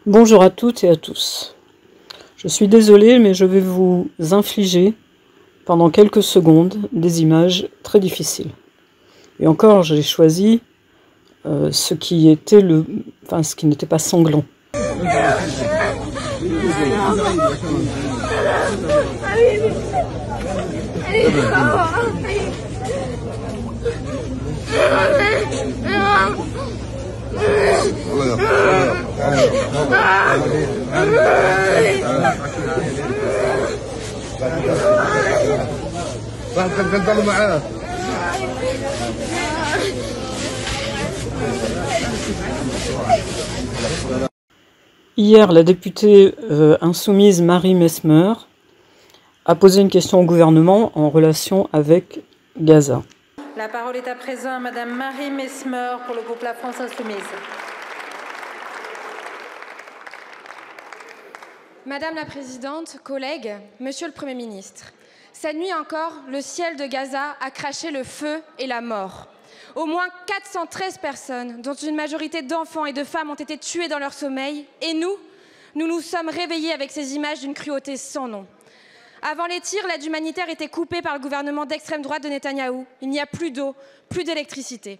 Bonjour à toutes et à tous. Je suis désolée, mais je vais vous infliger pendant quelques secondes des images très difficiles. Et encore, j'ai choisi ce qui n'était pas sanglant. Hier, la députée insoumise Marie Messmer a posé une question au gouvernement en relation avec Gaza. La parole est à présent à Madame Marie Messmer pour le groupe La France Insoumise. Madame la Présidente, collègues, Monsieur le Premier ministre, cette nuit encore, le ciel de Gaza a craché le feu et la mort. Au moins 413 personnes, dont une majorité d'enfants et de femmes, ont été tuées dans leur sommeil. Et nous nous sommes réveillés avec ces images d'une cruauté sans nom. Avant les tirs, l'aide humanitaire était coupée par le gouvernement d'extrême droite de Netanyahou. Il n'y a plus d'eau, plus d'électricité.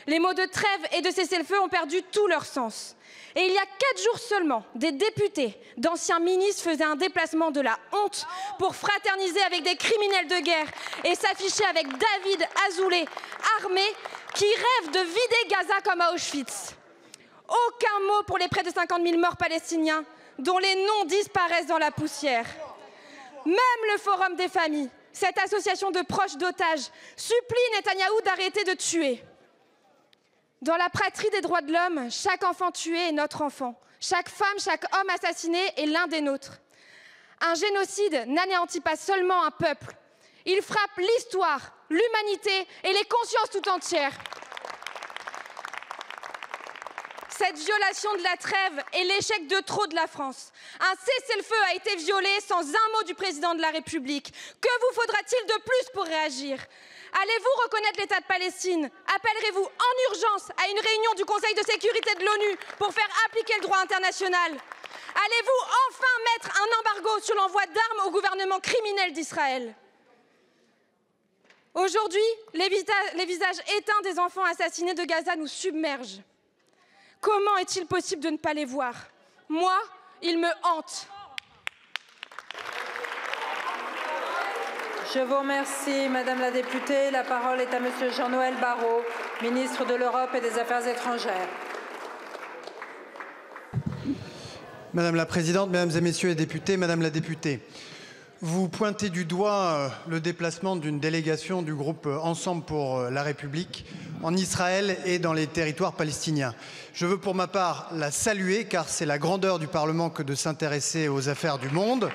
Les mots de trêve et de cessez-le-feu ont perdu tout leur sens. Et il y a 4 jours seulement, des députés, d'anciens ministres faisaient un déplacement de la honte pour fraterniser avec des criminels de guerre et s'afficher avec David Azoulay, armé, qui rêve de vider Gaza comme à Auschwitz. Aucun mot pour les près de 50 000 morts palestiniens, dont les noms disparaissent dans la poussière. Même le Forum des familles, cette association de proches d'otages, supplie Netanyahou d'arrêter de tuer. Dans la patrie des droits de l'homme, chaque enfant tué est notre enfant. Chaque femme, chaque homme assassiné est l'un des nôtres. Un génocide n'anéantit pas seulement un peuple. Il frappe l'histoire, l'humanité et les consciences tout entières. Cette violation de la trêve est l'échec de trop de la France. Un cessez-le-feu a été violé sans un mot du président de la République. Que vous faudra-t-il de plus pour réagir ? Allez-vous reconnaître l'État de Palestine? Appellerez-vous en urgence à une réunion du Conseil de sécurité de l'ONU pour faire appliquer le droit international? Allez-vous enfin mettre un embargo sur l'envoi d'armes au gouvernement criminel d'Israël? Aujourd'hui, les visages éteints des enfants assassinés de Gaza nous submergent. Comment est-il possible de ne pas les voir? Moi, ils me hantent. Je vous remercie, Madame la députée. La parole est à Monsieur Jean-Noël Barrot, ministre de l'Europe et des Affaires étrangères. Madame la Présidente, Mesdames et Messieurs les députés, Madame la députée, vous pointez du doigt le déplacement d'une délégation du groupe Ensemble pour la République en Israël et dans les territoires palestiniens. Je veux pour ma part la saluer car c'est la grandeur du Parlement que de s'intéresser aux affaires du monde,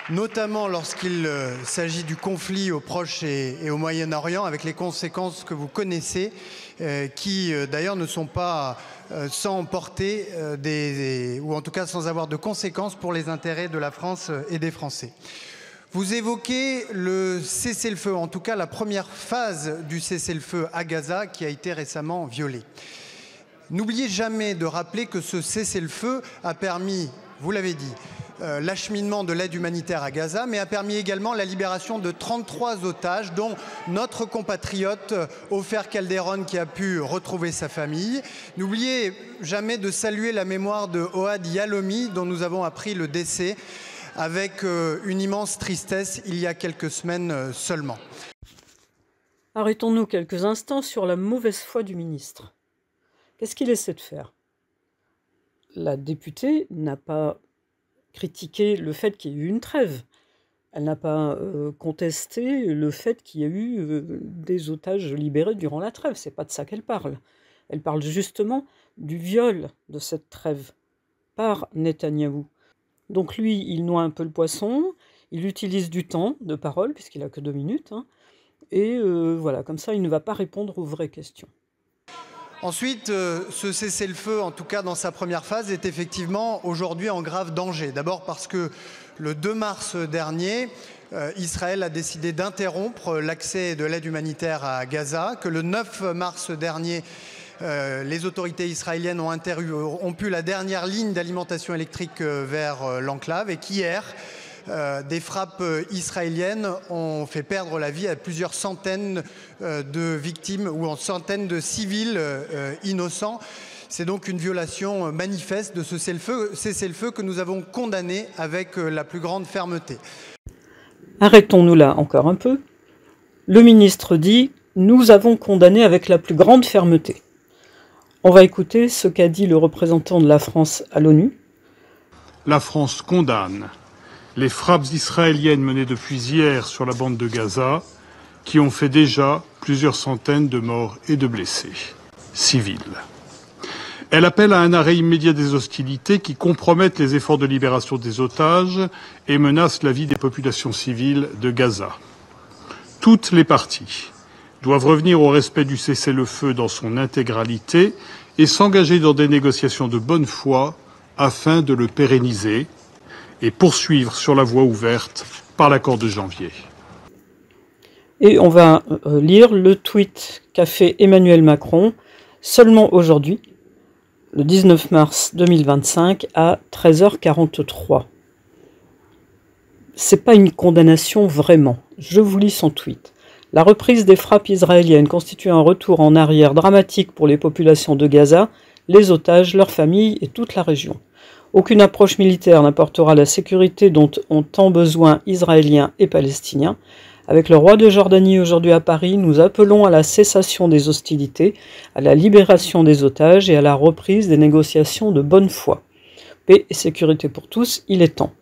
notamment lorsqu'il s'agit du conflit au Proche et au Moyen-Orient, avec les conséquences que vous connaissez, qui d'ailleurs ne sont pas sans portée ou en tout cas sans avoir de conséquences pour les intérêts de la France et des Français. Vous évoquez le cessez-le-feu, en tout cas la première phase du cessez-le-feu à Gaza qui a été récemment violée. N'oubliez jamais de rappeler que ce cessez-le-feu a permis, vous l'avez dit, l'acheminement de l'aide humanitaire à Gaza, mais a permis également la libération de 33 otages, dont notre compatriote Ofer Calderon qui a pu retrouver sa famille. N'oubliez jamais de saluer la mémoire de Ohad Yalomi, dont nous avons appris le décès avec une immense tristesse il y a quelques semaines seulement. Arrêtons-nous quelques instants sur la mauvaise foi du ministre. Qu'est-ce qu'il essaie de faire? La députée n'a pas critiqué le fait qu'il y ait eu une trêve. Elle n'a pas contesté le fait qu'il y a eu des otages libérés durant la trêve. C'est pas de ça qu'elle parle. Elle parle justement du viol de cette trêve par Netanyahou. Donc lui, il noie un peu le poisson, il utilise du temps de parole, puisqu'il n'a que 2 minutes, et voilà, comme ça, il ne va pas répondre aux vraies questions. Ensuite, ce cessez-le-feu, en tout cas dans sa première phase, est effectivement aujourd'hui en grave danger. D'abord parce que le 2 mars dernier, Israël a décidé d'interrompre l'accès de l'aide humanitaire à Gaza, que le 9 mars dernier, Les autorités israéliennes ont interrompu la dernière ligne d'alimentation électrique vers l'enclave et qu'hier, des frappes israéliennes ont fait perdre la vie à plusieurs centaines de victimes ou en centaines de civils innocents. C'est donc une violation manifeste de ce cessez-le-feu que nous avons condamné avec la plus grande fermeté. Arrêtons-nous là encore un peu. Le ministre dit « Nous avons condamné avec la plus grande fermeté ». On va écouter ce qu'a dit le représentant de la France à l'ONU. La France condamne les frappes israéliennes menées depuis hier sur la bande de Gaza, qui ont fait déjà plusieurs centaines de morts et de blessés civils. Elle appelle à un arrêt immédiat des hostilités qui compromettent les efforts de libération des otages et menacent la vie des populations civiles de Gaza. Toutes les parties doivent revenir au respect du cessez-le-feu dans son intégralité et s'engager dans des négociations de bonne foi afin de le pérenniser et poursuivre sur la voie ouverte par l'accord de janvier. Et on va lire le tweet qu'a fait Emmanuel Macron seulement aujourd'hui, le 19 mars 2025 à 13h43. C'est pas une condamnation vraiment. Je vous lis son tweet. La reprise des frappes israéliennes constitue un retour en arrière dramatique pour les populations de Gaza, les otages, leurs familles et toute la région. Aucune approche militaire n'apportera la sécurité dont ont tant besoin Israéliens et Palestiniens. Avec le roi de Jordanie aujourd'hui à Paris, nous appelons à la cessation des hostilités, à la libération des otages et à la reprise des négociations de bonne foi. Paix et sécurité pour tous, il est temps.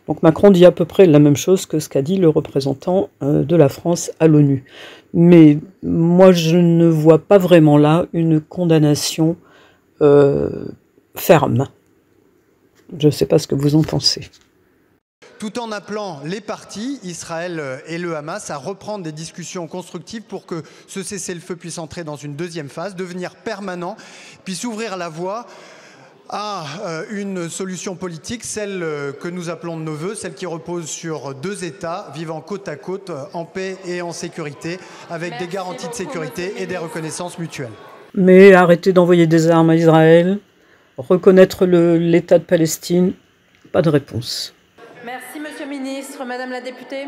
Donc Macron dit à peu près la même chose que ce qu'a dit le représentant de la France à l'ONU. Mais moi, je ne vois pas vraiment là une condamnation ferme. Je ne sais pas ce que vous en pensez. Tout en appelant les parties, Israël et le Hamas, à reprendre des discussions constructives pour que ce cessez-le-feu puisse entrer dans une deuxième phase, devenir permanent, puisse ouvrir la voie à une solution politique, celle que nous appelons de nos voeux, celle qui repose sur deux États vivant côte à côte, en paix et en sécurité, avec des garanties de sécurité et des reconnaissances mutuelles. Mais arrêter d'envoyer des armes à Israël, reconnaître l'État de Palestine, pas de réponse. Merci, Monsieur le Ministre. Madame la députée.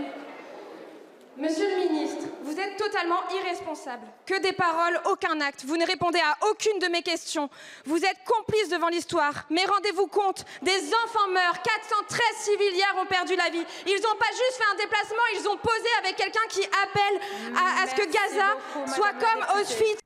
Monsieur le ministre, vous êtes totalement irresponsable. Que des paroles, aucun acte. Vous ne répondez à aucune de mes questions. Vous êtes complice devant l'histoire. Mais rendez-vous compte, des enfants meurent. 413 civils hier ont perdu la vie. Ils n'ont pas juste fait un déplacement, ils ont posé avec quelqu'un qui appelle à ce que Gaza soit comme Auschwitz.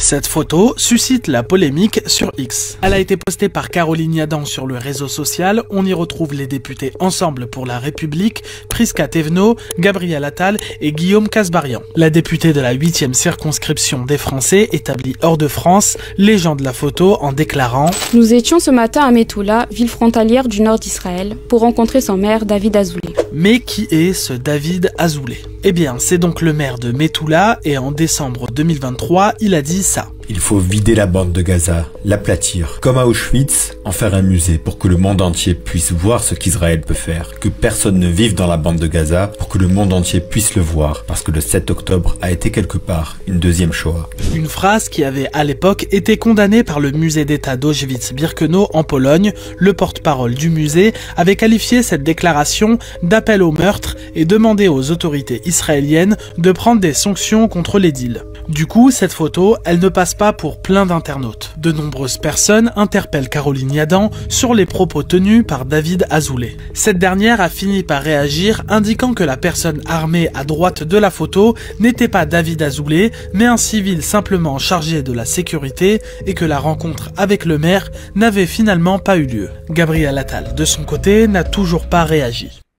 Cette photo suscite la polémique sur X. Elle a été postée par Caroline Yadan sur le réseau social. On y retrouve les députés Ensemble pour la République, Prisca Thévenot, Gabriel Attal et Guillaume Kasbarian. La députée de la 8e circonscription des Français, établie hors de France, légende la photo en déclarant « Nous étions ce matin à Methoula, ville frontalière du nord d'Israël, pour rencontrer son maire David Azoulay. » Mais qui est ce David Azoulay? Eh bien, c'est donc le maire de Methoula et en décembre 2023, il a dit ça. Il faut vider la bande de Gaza, l'aplatir, comme à Auschwitz, en faire un musée pour que le monde entier puisse voir ce qu'Israël peut faire, que personne ne vive dans la bande de Gaza pour que le monde entier puisse le voir, parce que le 7 octobre a été quelque part une deuxième Shoah. Une phrase qui avait à l'époque été condamnée par le musée d'État d'Auschwitz-Birkenau en Pologne. Le porte-parole du musée avait qualifié cette déclaration d'appel au meurtre et demandé aux autorités israéliennes de prendre des sanctions contre l'édile. Du coup, cette photo, elle ne passe pas pour plein d'internautes. De nombreuses personnes interpellent Caroline Yadan sur les propos tenus par David Azoulay. Cette dernière a fini par réagir, indiquant que la personne armée à droite de la photo n'était pas David Azoulay, mais un civil simplement chargé de la sécurité et que la rencontre avec le maire n'avait finalement pas eu lieu. Gabriel Attal, de son côté, n'a toujours pas réagi.